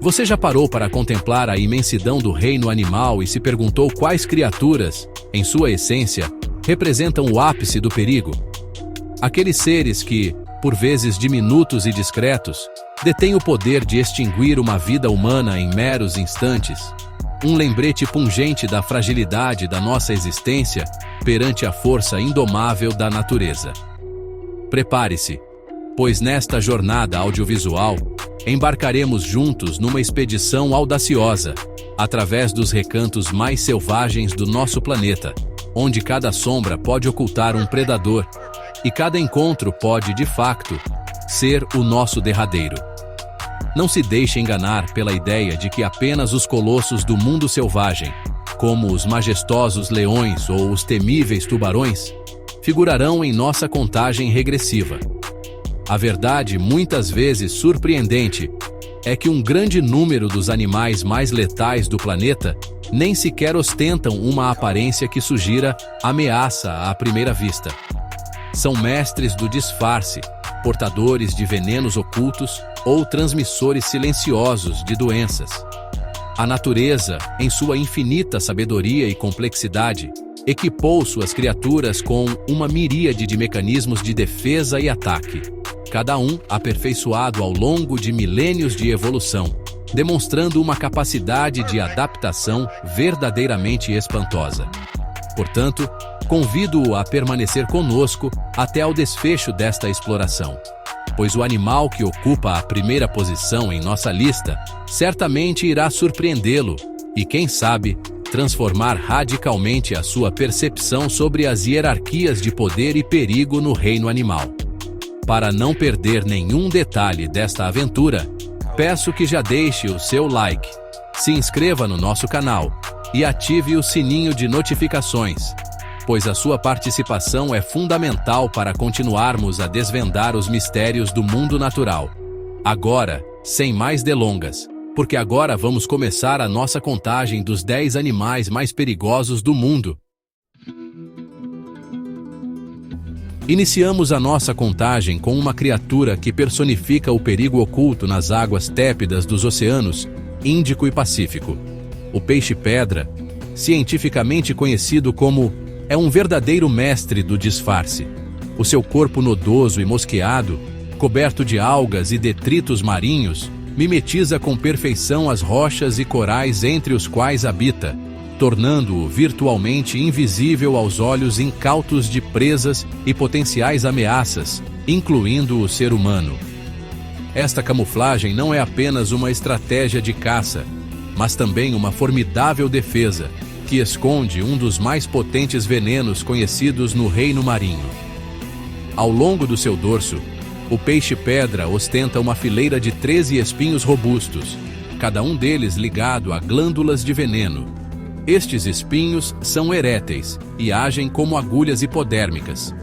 Você já parou para contemplar a imensidão do reino animal e se perguntou quais criaturas, em sua essência, representam o ápice do perigo? Aqueles seres que, por vezes diminutos e discretos, detêm o poder de extinguir uma vida humana em meros instantes. Um lembrete pungente da fragilidade da nossa existência perante a força indomável da natureza. Prepare-se, pois nesta jornada audiovisual, embarcaremos juntos numa expedição audaciosa, através dos recantos mais selvagens do nosso planeta, onde cada sombra pode ocultar um predador, e cada encontro pode, de facto, ser o nosso derradeiro. Não se deixe enganar pela ideia de que apenas os colossos do mundo selvagem, como os majestosos leões ou os temíveis tubarões, figurarão em nossa contagem regressiva. A verdade, muitas vezes surpreendente, é que um grande número dos animais mais letais do planeta nem sequer ostentam uma aparência que sugira ameaça à primeira vista. São mestres do disfarce, portadores de venenos ocultos ou transmissores silenciosos de doenças. A natureza, em sua infinita sabedoria e complexidade, equipou suas criaturas com uma miríade de mecanismos de defesa e ataque, cada um aperfeiçoado ao longo de milênios de evolução, demonstrando uma capacidade de adaptação verdadeiramente espantosa. Portanto, convido-o a permanecer conosco até ao desfecho desta exploração, pois o animal que ocupa a primeira posição em nossa lista certamente irá surpreendê-lo e, quem sabe, transformar radicalmente a sua percepção sobre as hierarquias de poder e perigo no reino animal. Para não perder nenhum detalhe desta aventura, peço que já deixe o seu like, se inscreva no nosso canal e ative o sininho de notificações, pois a sua participação é fundamental para continuarmos a desvendar os mistérios do mundo natural. Agora, sem mais delongas, porque agora vamos começar a nossa contagem dos 10 animais mais perigosos do mundo. Iniciamos a nossa contagem com uma criatura que personifica o perigo oculto nas águas tépidas dos oceanos Índico e Pacífico. O peixe-pedra, cientificamente conhecido como é um verdadeiro mestre do disfarce. O seu corpo nodoso e mosqueado, coberto de algas e detritos marinhos, mimetiza com perfeição as rochas e corais entre os quais habita, tornando-o virtualmente invisível aos olhos incautos de presas e potenciais ameaças, incluindo o ser humano. Esta camuflagem não é apenas uma estratégia de caça, mas também uma formidável defesa, que esconde um dos mais potentes venenos conhecidos no reino marinho. Ao longo do seu dorso, o peixe-pedra ostenta uma fileira de 13 espinhos robustos, cada um deles ligado a glândulas de veneno. Estes espinhos são eréteis e agem como agulhas hipodérmicas.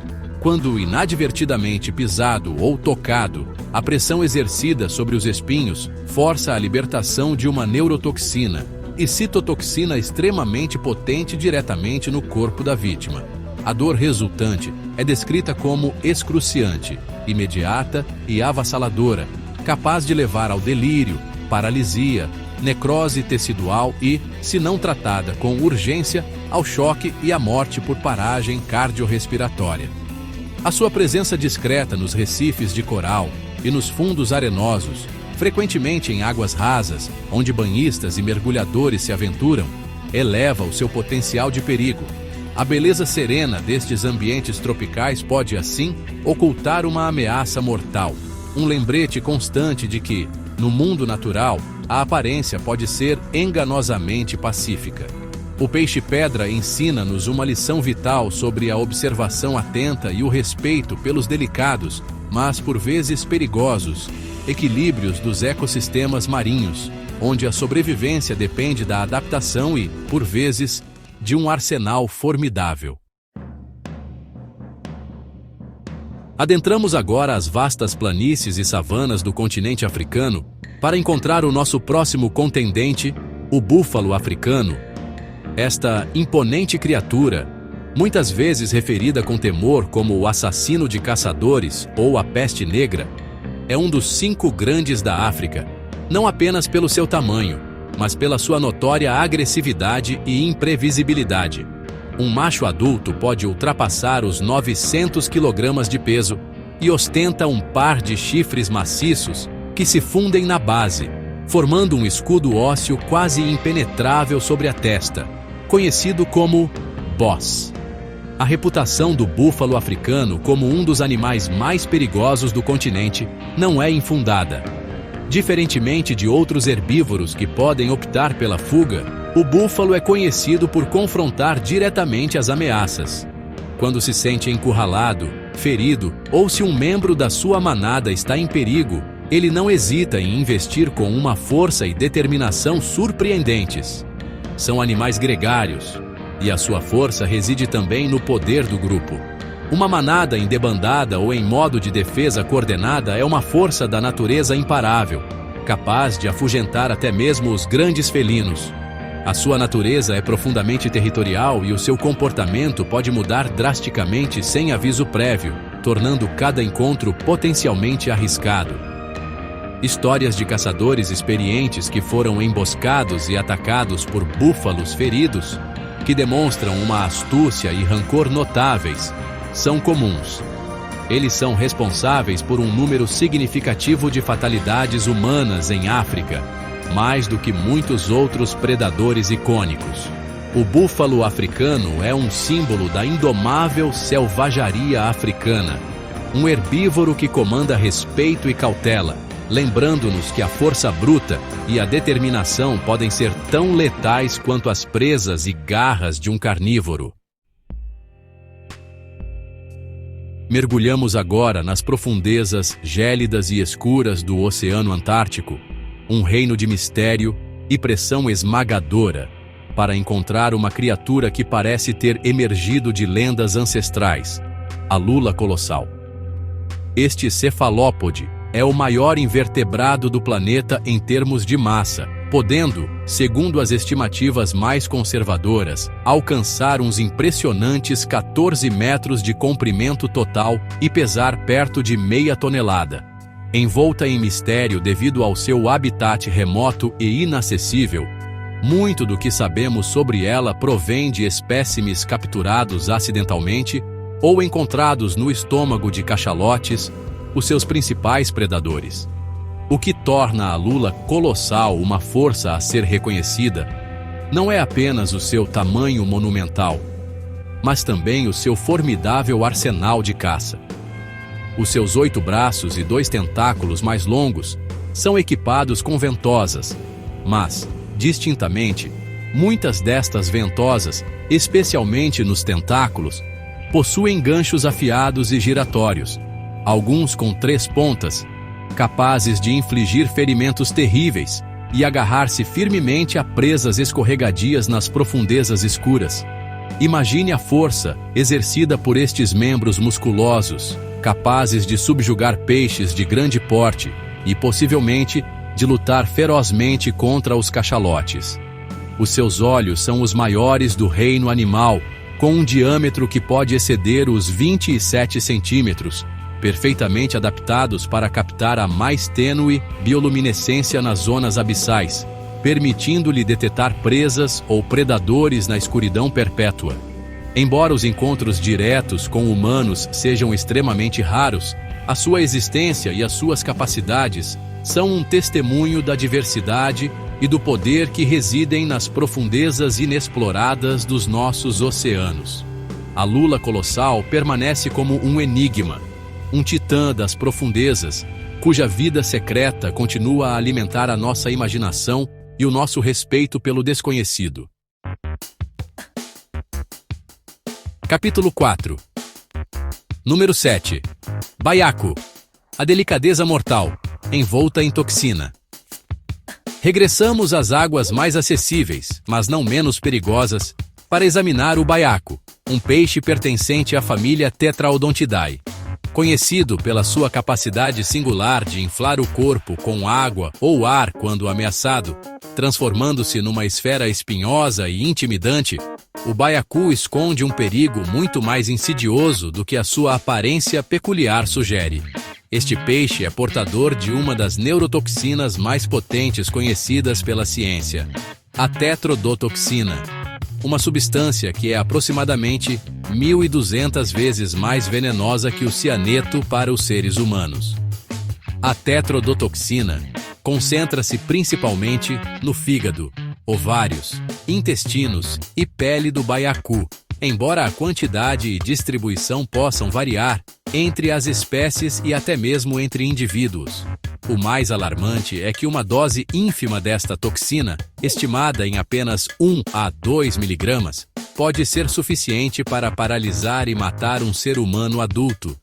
Quando inadvertidamente pisado ou tocado, a pressão exercida sobre os espinhos força a libertação de uma neurotoxina e citotoxina extremamente potente diretamente no corpo da vítima. A dor resultante é descrita como excruciante, imediata e avassaladora, capaz de levar ao delírio, paralisia, necrose tecidual e, se não tratada com urgência, ao choque e à morte por paragem cardiorrespiratória. A sua presença discreta nos recifes de coral e nos fundos arenosos, frequentemente em águas rasas, onde banhistas e mergulhadores se aventuram, eleva o seu potencial de perigo. A beleza serena destes ambientes tropicais pode, assim, ocultar uma ameaça mortal, um lembrete constante de que, no mundo natural, a aparência pode ser enganosamente pacífica. O peixe-pedra ensina-nos uma lição vital sobre a observação atenta e o respeito pelos delicados, mas por vezes perigosos, equilíbrios dos ecossistemas marinhos, onde a sobrevivência depende da adaptação e, por vezes, de um arsenal formidável. Adentramos agora as vastas planícies e savanas do continente africano para encontrar o nosso próximo contendente, o búfalo africano. Esta imponente criatura, muitas vezes referida com temor como o assassino de caçadores ou a peste negra, é um dos 5 grandes da África, não apenas pelo seu tamanho, mas pela sua notória agressividade e imprevisibilidade. Um macho adulto pode ultrapassar os 900 kg de peso e ostenta um par de chifres maciços que se fundem na base, formando um escudo ósseo quase impenetrável sobre a testa, conhecido como boss. A reputação do búfalo africano como um dos animais mais perigosos do continente não é infundada. Diferentemente de outros herbívoros que podem optar pela fuga, o búfalo é conhecido por confrontar diretamente as ameaças. Quando se sente encurralado, ferido ou se um membro da sua manada está em perigo, ele não hesita em investir com uma força e determinação surpreendentes. São animais gregários, e a sua força reside também no poder do grupo. Uma manada em debandada ou em modo de defesa coordenada é uma força da natureza imparável, capaz de afugentar até mesmo os grandes felinos. A sua natureza é profundamente territorial e o seu comportamento pode mudar drasticamente sem aviso prévio, tornando cada encontro potencialmente arriscado. Histórias de caçadores experientes que foram emboscados e atacados por búfalos feridos, que demonstram uma astúcia e rancor notáveis, são comuns. Eles são responsáveis por um número significativo de fatalidades humanas em África, mais do que muitos outros predadores icônicos. O búfalo africano é um símbolo da indomável selvageria africana, um herbívoro que comanda respeito e cautela, lembrando-nos que a força bruta e a determinação podem ser tão letais quanto as presas e garras de um carnívoro. Mergulhamos agora nas profundezas gélidas e escuras do Oceano Antártico, um reino de mistério e pressão esmagadora, para encontrar uma criatura que parece ter emergido de lendas ancestrais, a lula colossal. Este cefalópode é o maior invertebrado do planeta em termos de massa, podendo, segundo as estimativas mais conservadoras, alcançar uns impressionantes 14 metros de comprimento total e pesar perto de meia tonelada. Envolta em mistério devido ao seu habitat remoto e inacessível, muito do que sabemos sobre ela provém de espécimes capturados acidentalmente ou encontrados no estômago de cachalotes, os seus principais predadores. O que torna a lula colossal uma força a ser reconhecida não é apenas o seu tamanho monumental, mas também o seu formidável arsenal de caça. Os seus 8 braços e 2 tentáculos mais longos são equipados com ventosas, mas, distintamente, muitas destas ventosas, especialmente nos tentáculos, possuem ganchos afiados e giratórios, alguns com 3 pontas, capazes de infligir ferimentos terríveis e agarrar-se firmemente a presas escorregadias nas profundezas escuras. Imagine a força exercida por estes membros musculosos, capazes de subjugar peixes de grande porte e, possivelmente, de lutar ferozmente contra os cachalotes. Os seus olhos são os maiores do reino animal, com um diâmetro que pode exceder os 27 centímetros, perfeitamente adaptados para captar a mais tênue bioluminescência nas zonas abissais, permitindo-lhe detectar presas ou predadores na escuridão perpétua. Embora os encontros diretos com humanos sejam extremamente raros, a sua existência e as suas capacidades são um testemunho da diversidade e do poder que residem nas profundezas inexploradas dos nossos oceanos. A lula colossal permanece como um enigma, um titã das profundezas, cuja vida secreta continua a alimentar a nossa imaginação e o nosso respeito pelo desconhecido. Capítulo 4. Número 7. Baiacu. A delicadeza mortal, envolta em toxina. Regressamos às águas mais acessíveis, mas não menos perigosas, para examinar o baiacu, um peixe pertencente à família Tetraodontidae. Conhecido pela sua capacidade singular de inflar o corpo com água ou ar quando ameaçado, transformando-se numa esfera espinhosa e intimidante, o baiacu esconde um perigo muito mais insidioso do que a sua aparência peculiar sugere. Este peixe é portador de uma das neurotoxinas mais potentes conhecidas pela ciência, a tetrodotoxina, uma substância que é aproximadamente 1.200 vezes mais venenosa que o cianeto para os seres humanos. A tetrodotoxina concentra-se principalmente no fígado, ovários, intestinos e pele do baiacu, embora a quantidade e distribuição possam variar entre as espécies e até mesmo entre indivíduos. O mais alarmante é que uma dose ínfima desta toxina, estimada em apenas 1 a 2 miligramas, pode ser suficiente para paralisar e matar um ser humano adulto.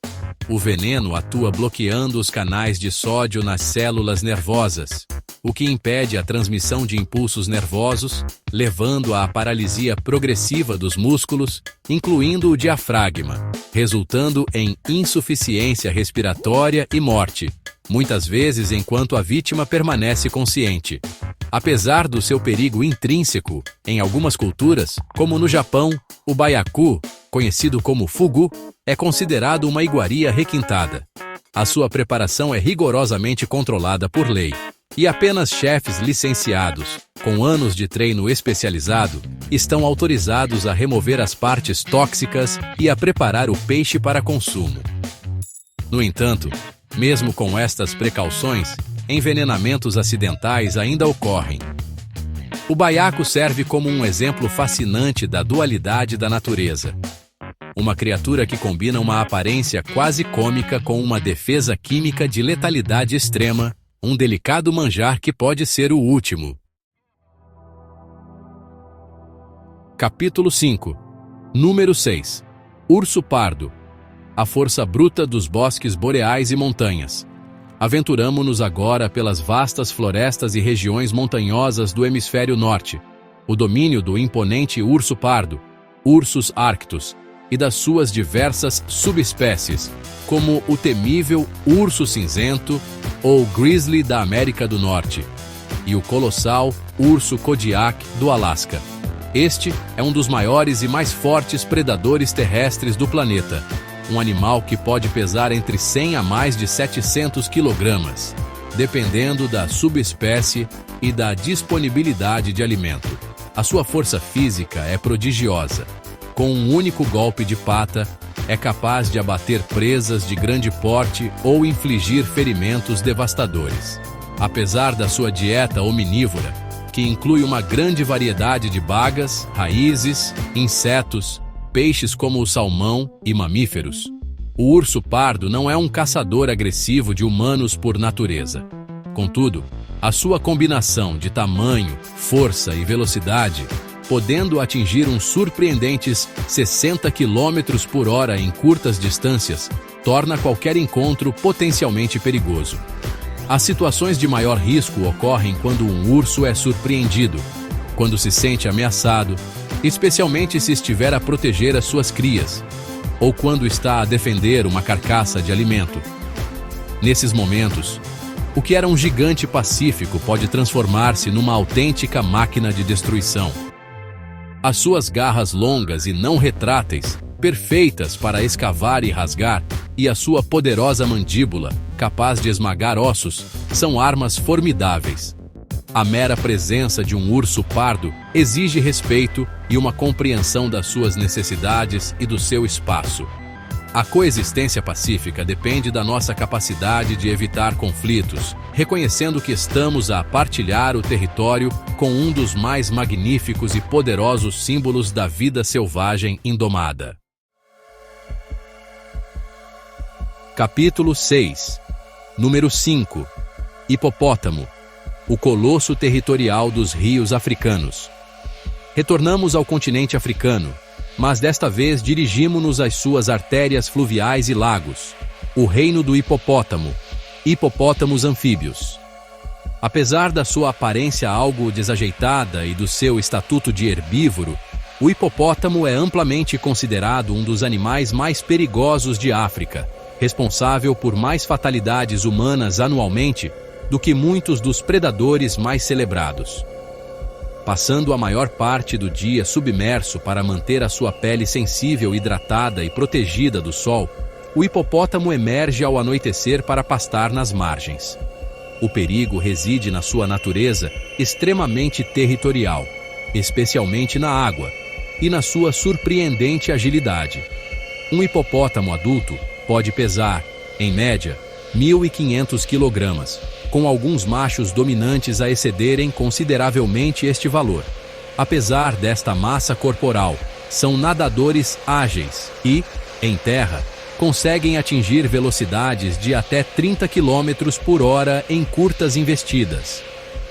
O veneno atua bloqueando os canais de sódio nas células nervosas, o que impede a transmissão de impulsos nervosos, levando à paralisia progressiva dos músculos, incluindo o diafragma, resultando em insuficiência respiratória e morte, muitas vezes enquanto a vítima permanece consciente. Apesar do seu perigo intrínseco, em algumas culturas, como no Japão, o baiacu, conhecido como fugu, é considerado uma iguaria requintada. A sua preparação é rigorosamente controlada por lei, e apenas chefes licenciados, com anos de treino especializado, estão autorizados a remover as partes tóxicas e a preparar o peixe para consumo. No entanto, mesmo com estas precauções, envenenamentos acidentais ainda ocorrem. O baiacu serve como um exemplo fascinante da dualidade da natureza. Uma criatura que combina uma aparência quase cômica com uma defesa química de letalidade extrema, um delicado manjar que pode ser o último. Capítulo 5. Número 6. Urso pardo. A força bruta dos bosques boreais e montanhas. Aventuramo-nos agora pelas vastas florestas e regiões montanhosas do hemisfério norte, o domínio do imponente urso pardo, Ursus arctos, e das suas diversas subespécies, como o temível urso cinzento ou grizzly da América do Norte, e o colossal urso Kodiak do Alasca. Este é um dos maiores e mais fortes predadores terrestres do planeta, um animal que pode pesar entre 100 a mais de 700 quilogramas, dependendo da subespécie e da disponibilidade de alimento. A sua força física é prodigiosa. Com um único golpe de pata, é capaz de abater presas de grande porte ou infligir ferimentos devastadores. Apesar da sua dieta omnívora, que inclui uma grande variedade de bagas, raízes, insetos, peixes como o salmão e mamíferos, o urso pardo não é um caçador agressivo de humanos por natureza. Contudo, a sua combinação de tamanho, força e velocidade, podendo atingir uns surpreendentes 60 km por hora em curtas distâncias, torna qualquer encontro potencialmente perigoso. As situações de maior risco ocorrem quando um urso é surpreendido, quando se sente ameaçado, especialmente se estiver a proteger as suas crias, ou quando está a defender uma carcaça de alimento. Nesses momentos, o que era um gigante pacífico pode transformar-se numa autêntica máquina de destruição. As suas garras longas e não retráteis, perfeitas para escavar e rasgar, e a sua poderosa mandíbula, capaz de esmagar ossos, são armas formidáveis. A mera presença de um urso pardo exige respeito e uma compreensão das suas necessidades e do seu espaço. A coexistência pacífica depende da nossa capacidade de evitar conflitos, reconhecendo que estamos a partilhar o território com um dos mais magníficos e poderosos símbolos da vida selvagem indomada. Capítulo 6. Número 5. Hipopótamo, o colosso territorial dos rios africanos. Retornamos ao continente africano, mas desta vez dirigimo-nos às suas artérias fluviais e lagos, o reino do hipopótamo, hipopótamos anfíbios. Apesar da sua aparência algo desajeitada e do seu estatuto de herbívoro, o hipopótamo é amplamente considerado um dos animais mais perigosos de África, responsável por mais fatalidades humanas anualmente do que muitos dos predadores mais celebrados. Passando a maior parte do dia submerso para manter a sua pele sensível, hidratada e protegida do sol, O hipopótamo emerge ao anoitecer para pastar nas margens. O perigo reside na sua natureza extremamente territorial, especialmente na água, e na sua surpreendente agilidade. Um hipopótamo adulto pode pesar, em média, 1.500 kg, com alguns machos dominantes a excederem consideravelmente este valor. Apesar desta massa corporal, são nadadores ágeis e, em terra, conseguem atingir velocidades de até 30 km por hora em curtas investidas.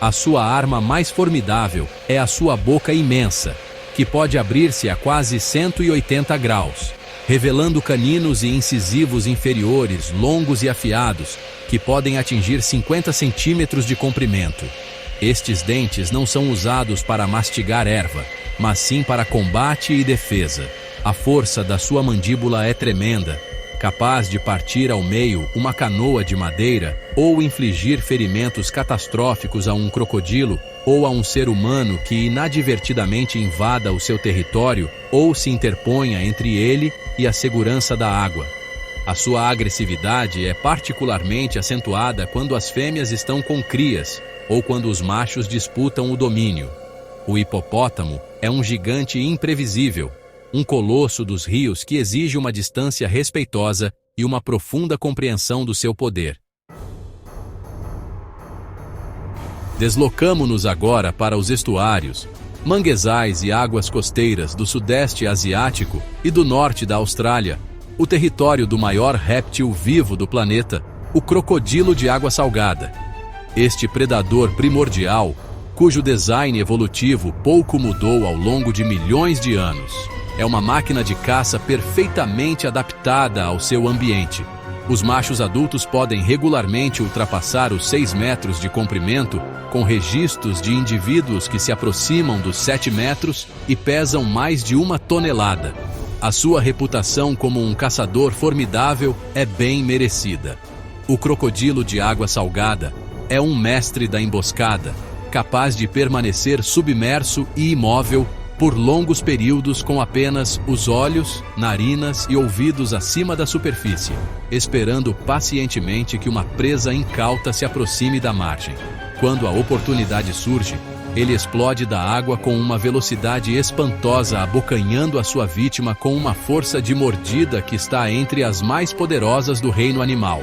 A sua arma mais formidável é a sua boca imensa, que pode abrir-se a quase 180 graus, revelando caninos e incisivos inferiores longos e afiados, que podem atingir 50 centímetros de comprimento. Estes dentes não são usados para mastigar erva, mas sim para combate e defesa. A força da sua mandíbula é tremenda, capaz de partir ao meio uma canoa de madeira ou infligir ferimentos catastróficos a um crocodilo ou a um ser humano que inadvertidamente invada o seu território ou se interponha entre ele e a segurança da água. A sua agressividade é particularmente acentuada quando as fêmeas estão com crias ou quando os machos disputam o domínio. O hipopótamo é um gigante imprevisível, um colosso dos rios que exige uma distância respeitosa e uma profunda compreensão do seu poder. Deslocamo-nos agora para os estuários, manguezais e águas costeiras do Sudeste Asiático e do Norte da Austrália, o território do maior réptil vivo do planeta, o crocodilo de água salgada. Este predador primordial, cujo design evolutivo pouco mudou ao longo de milhões de anos, é uma máquina de caça perfeitamente adaptada ao seu ambiente. Os machos adultos podem regularmente ultrapassar os 6 metros de comprimento, com registros de indivíduos que se aproximam dos 7 metros e pesam mais de 1 tonelada. A sua reputação como um caçador formidável é bem merecida. O crocodilo de água salgada é um mestre da emboscada, capaz de permanecer submerso e imóvel por longos períodos com apenas os olhos, narinas e ouvidos acima da superfície, esperando pacientemente que uma presa incauta se aproxime da margem. Quando a oportunidade surge, ele explode da água com uma velocidade espantosa, abocanhando a sua vítima com uma força de mordida que está entre as mais poderosas do reino animal.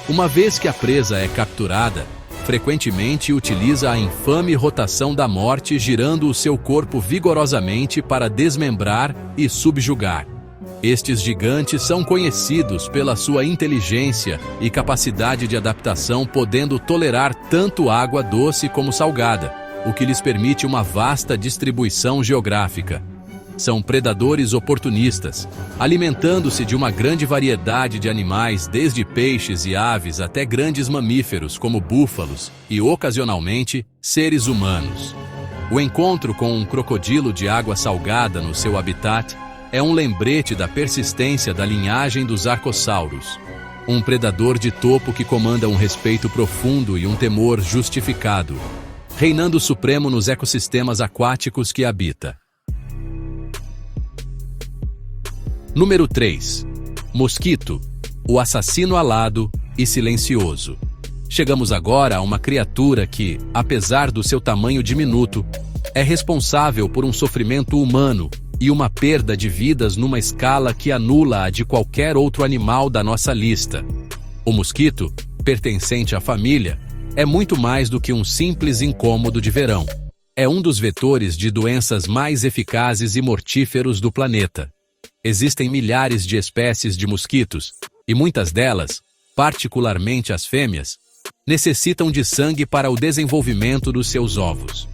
Uma vez que a presa é capturada, frequentemente utiliza a infame rotação da morte, girando o seu corpo vigorosamente para desmembrar e subjugar. Estes gigantes são conhecidos pela sua inteligência e capacidade de adaptação, podendo tolerar tanto água doce como salgada, o que lhes permite uma vasta distribuição geográfica. São predadores oportunistas, alimentando-se de uma grande variedade de animais, desde peixes e aves até grandes mamíferos como búfalos e, ocasionalmente, seres humanos. O encontro com um crocodilo de água salgada no seu habitat é um lembrete da persistência da linhagem dos arcossauros, um predador de topo que comanda um respeito profundo e um temor justificado, reinando supremo nos ecossistemas aquáticos que habita. Número 3. Mosquito, o assassino alado e silencioso. Chegamos agora a uma criatura que, apesar do seu tamanho diminuto, é responsável por um sofrimento humano e uma perda de vidas numa escala que anula a de qualquer outro animal da nossa lista. O mosquito, pertencente à família, é muito mais do que um simples incômodo de verão. É um dos vetores de doenças mais eficazes e mortíferos do planeta. Existem milhares de espécies de mosquitos, e muitas delas, particularmente as fêmeas, necessitam de sangue para o desenvolvimento dos seus ovos.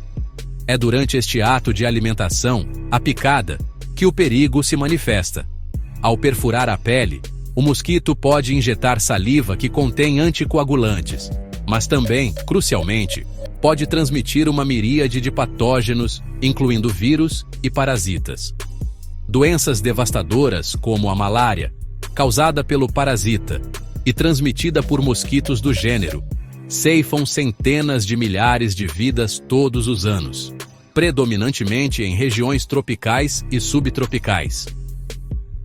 É durante este ato de alimentação, a picada, que o perigo se manifesta. Ao perfurar a pele, o mosquito pode injetar saliva que contém anticoagulantes, mas também, crucialmente, pode transmitir uma miríade de patógenos, incluindo vírus e parasitas. Doenças devastadoras, como a malária, causada pelo parasita e transmitida por mosquitos do gênero, ceifam centenas de milhares de vidas todos os anos, predominantemente em regiões tropicais e subtropicais.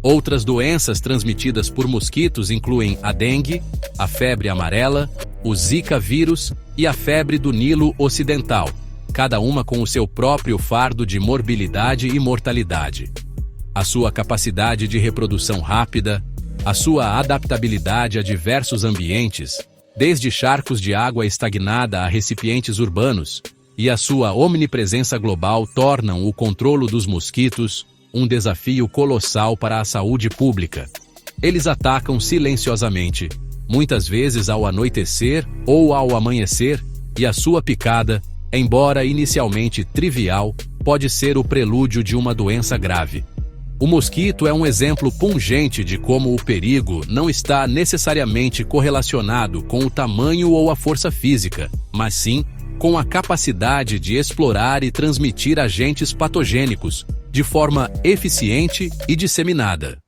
Outras doenças transmitidas por mosquitos incluem a dengue, a febre amarela, o Zika vírus e a febre do Nilo Ocidental, cada uma com o seu próprio fardo de morbilidade e mortalidade. A sua capacidade de reprodução rápida, a sua adaptabilidade a diversos ambientes, desde charcos de água estagnada a recipientes urbanos, e a sua omnipresença global tornam o controle dos mosquitos um desafio colossal para a saúde pública. Eles atacam silenciosamente, muitas vezes ao anoitecer ou ao amanhecer, e a sua picada, embora inicialmente trivial, pode ser o prelúdio de uma doença grave. O mosquito é um exemplo pungente de como o perigo não está necessariamente correlacionado com o tamanho ou a força física, mas sim com a capacidade de explorar e transmitir agentes patogênicos de forma eficiente e disseminada.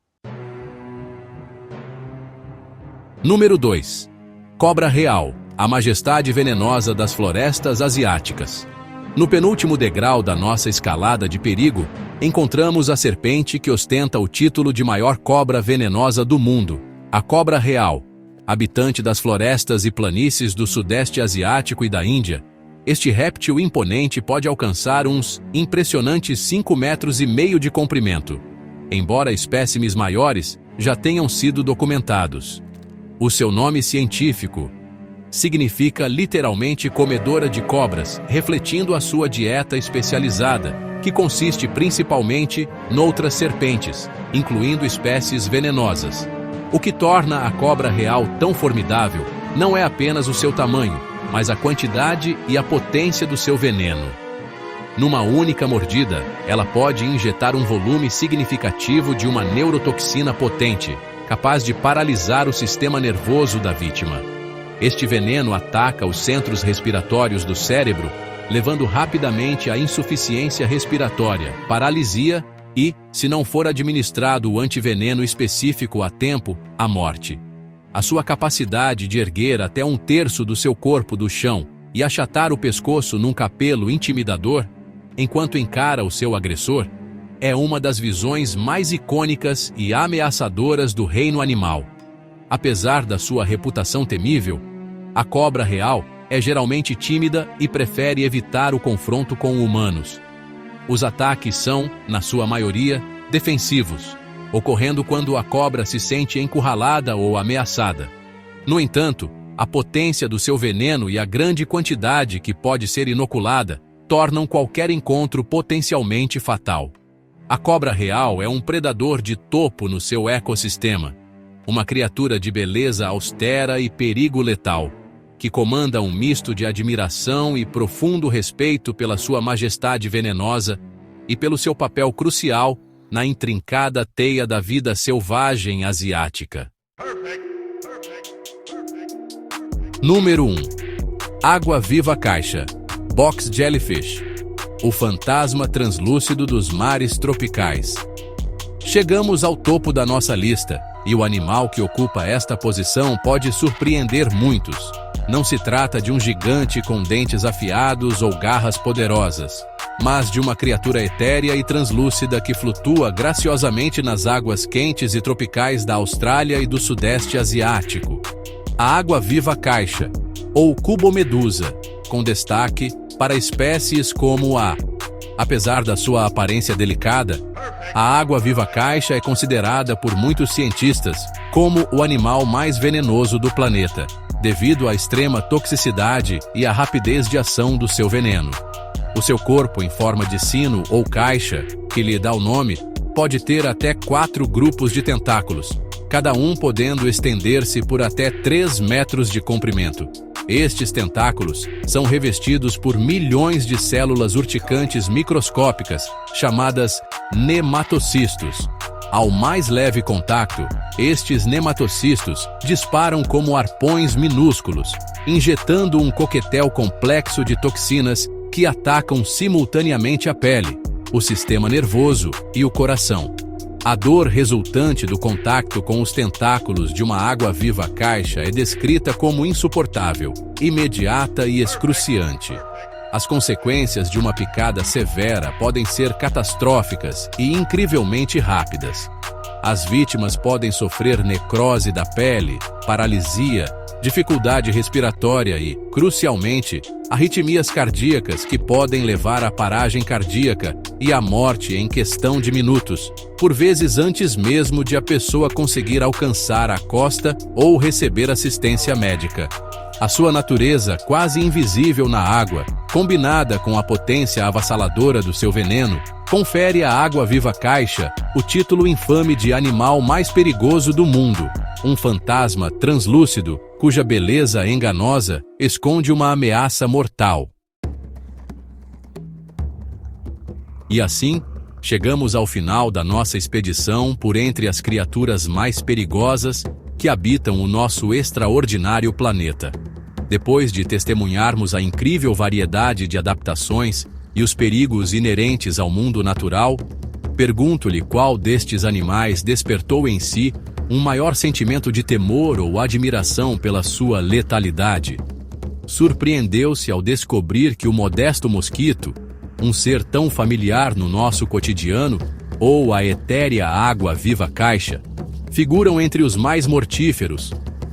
Número 2. Cobra real, a majestade venenosa das florestas asiáticas. No penúltimo degrau da nossa escalada de perigo, encontramos a serpente que ostenta o título de maior cobra venenosa do mundo, a cobra real. Habitante das florestas e planícies do Sudeste Asiático e da Índia, este réptil imponente pode alcançar uns impressionantes 5,5 metros de comprimento, embora espécimes maiores já tenham sido documentados. O seu nome científico significa literalmente comedora de cobras, refletindo a sua dieta especializada, que consiste principalmente noutras serpentes, incluindo espécies venenosas. O que torna a cobra real tão formidável não é apenas o seu tamanho, mas a quantidade e a potência do seu veneno. Numa única mordida, ela pode injetar um volume significativo de uma neurotoxina potente, capaz de paralisar o sistema nervoso da vítima. Este veneno ataca os centros respiratórios do cérebro, levando rapidamente à insuficiência respiratória, paralisia e, se não for administrado o antiveneno específico a tempo, a morte. A sua capacidade de erguer até 1/3 do seu corpo do chão e achatar o pescoço num capelo intimidador, enquanto encara o seu agressor, é uma das visões mais icônicas e ameaçadoras do reino animal. Apesar da sua reputação temível, a cobra real é geralmente tímida e prefere evitar o confronto com humanos. Os ataques são, na sua maioria, defensivos, ocorrendo quando a cobra se sente encurralada ou ameaçada. No entanto, a potência do seu veneno e a grande quantidade que pode ser inoculada tornam qualquer encontro potencialmente fatal. A cobra real é um predador de topo no seu ecossistema, uma criatura de beleza austera e perigo letal, que comanda um misto de admiração e profundo respeito pela sua majestade venenosa e pelo seu papel crucial na intrincada teia da vida selvagem asiática. Número 1. Água-viva caixa, Box Jellyfish, o fantasma translúcido dos mares tropicais. Chegamos ao topo da nossa lista, e o animal que ocupa esta posição pode surpreender muitos. Não se trata de um gigante com dentes afiados ou garras poderosas, mas de uma criatura etérea e translúcida que flutua graciosamente nas águas quentes e tropicais da Austrália e do Sudeste Asiático. A água-viva caixa, ou cubomedusa, com destaque para espécies como a... Apesar da sua aparência delicada, a água-viva caixa é considerada por muitos cientistas como o animal mais venenoso do planeta, devido à extrema toxicidade e à rapidez de ação do seu veneno. O seu corpo em forma de sino ou caixa, que lhe dá o nome, pode ter até 4 grupos de tentáculos, cada um podendo estender-se por até 3 metros de comprimento. Estes tentáculos são revestidos por milhões de células urticantes microscópicas, chamadas nematocistos. Ao mais leve contato, estes nematocistos disparam como arpões minúsculos, injetando um coquetel complexo de toxinas que atacam simultaneamente a pele, o sistema nervoso e o coração. A dor resultante do contato com os tentáculos de uma água-viva caixa é descrita como insuportável, imediata e excruciante. As consequências de uma picada severa podem ser catastróficas e incrivelmente rápidas. as vítimas podem sofrer necrose da pele, paralisia, dificuldade respiratória e, crucialmente, arritmias cardíacas que podem levar à paragem cardíaca e à morte em questão de minutos, por vezes antes mesmo de a pessoa conseguir alcançar a costa ou receber assistência médica. A sua natureza quase invisível na água, combinada com a potência avassaladora do seu veneno, confere à água-viva caixa o título infame de animal mais perigoso do mundo, um fantasma translúcido cuja beleza enganosa esconde uma ameaça mortal. E assim, chegamos ao final da nossa expedição por entre as criaturas mais perigosas que habitam o nosso extraordinário planeta. Depois de testemunharmos a incrível variedade de adaptações e os perigos inerentes ao mundo natural, pergunto-lhe qual destes animais despertou em si um maior sentimento de temor ou admiração pela sua letalidade. Surpreendeu-se ao descobrir que o modesto mosquito, um ser tão familiar no nosso cotidiano, ou a etérea água-viva caixa, figuram entre os mais mortíferos,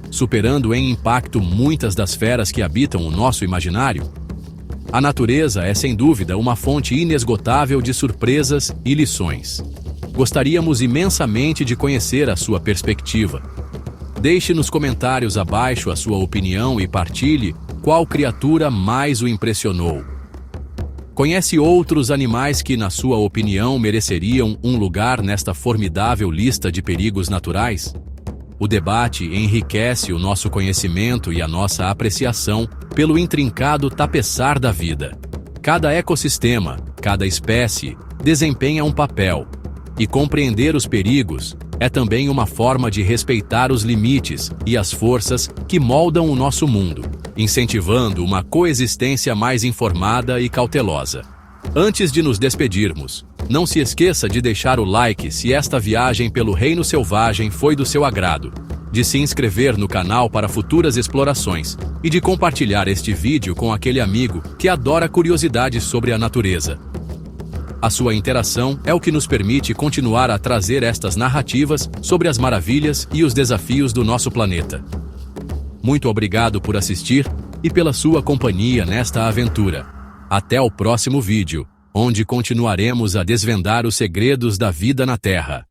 superando em impacto muitas das feras que habitam o nosso imaginário? A natureza é sem dúvida uma fonte inesgotável de surpresas e lições. Gostaríamos imensamente de conhecer a sua perspectiva. Deixe nos comentários abaixo a sua opinião e partilhe qual criatura mais o impressionou. Conhece outros animais que, na sua opinião, mereceriam um lugar nesta formidável lista de perigos naturais? O debate enriquece o nosso conhecimento e a nossa apreciação pelo intrincado tapeçar da vida. Cada ecossistema, cada espécie, desempenha um papel, e compreender os perigos é também uma forma de respeitar os limites e as forças que moldam o nosso mundo, incentivando uma coexistência mais informada e cautelosa. Antes de nos despedirmos, não se esqueça de deixar o like se esta viagem pelo Reino Selvagem foi do seu agrado, de se inscrever no canal para futuras explorações e de compartilhar este vídeo com aquele amigo que adora curiosidades sobre a natureza. A sua interação é o que nos permite continuar a trazer estas narrativas sobre as maravilhas e os desafios do nosso planeta. Muito obrigado por assistir e pela sua companhia nesta aventura. Até o próximo vídeo, onde continuaremos a desvendar os segredos da vida na Terra.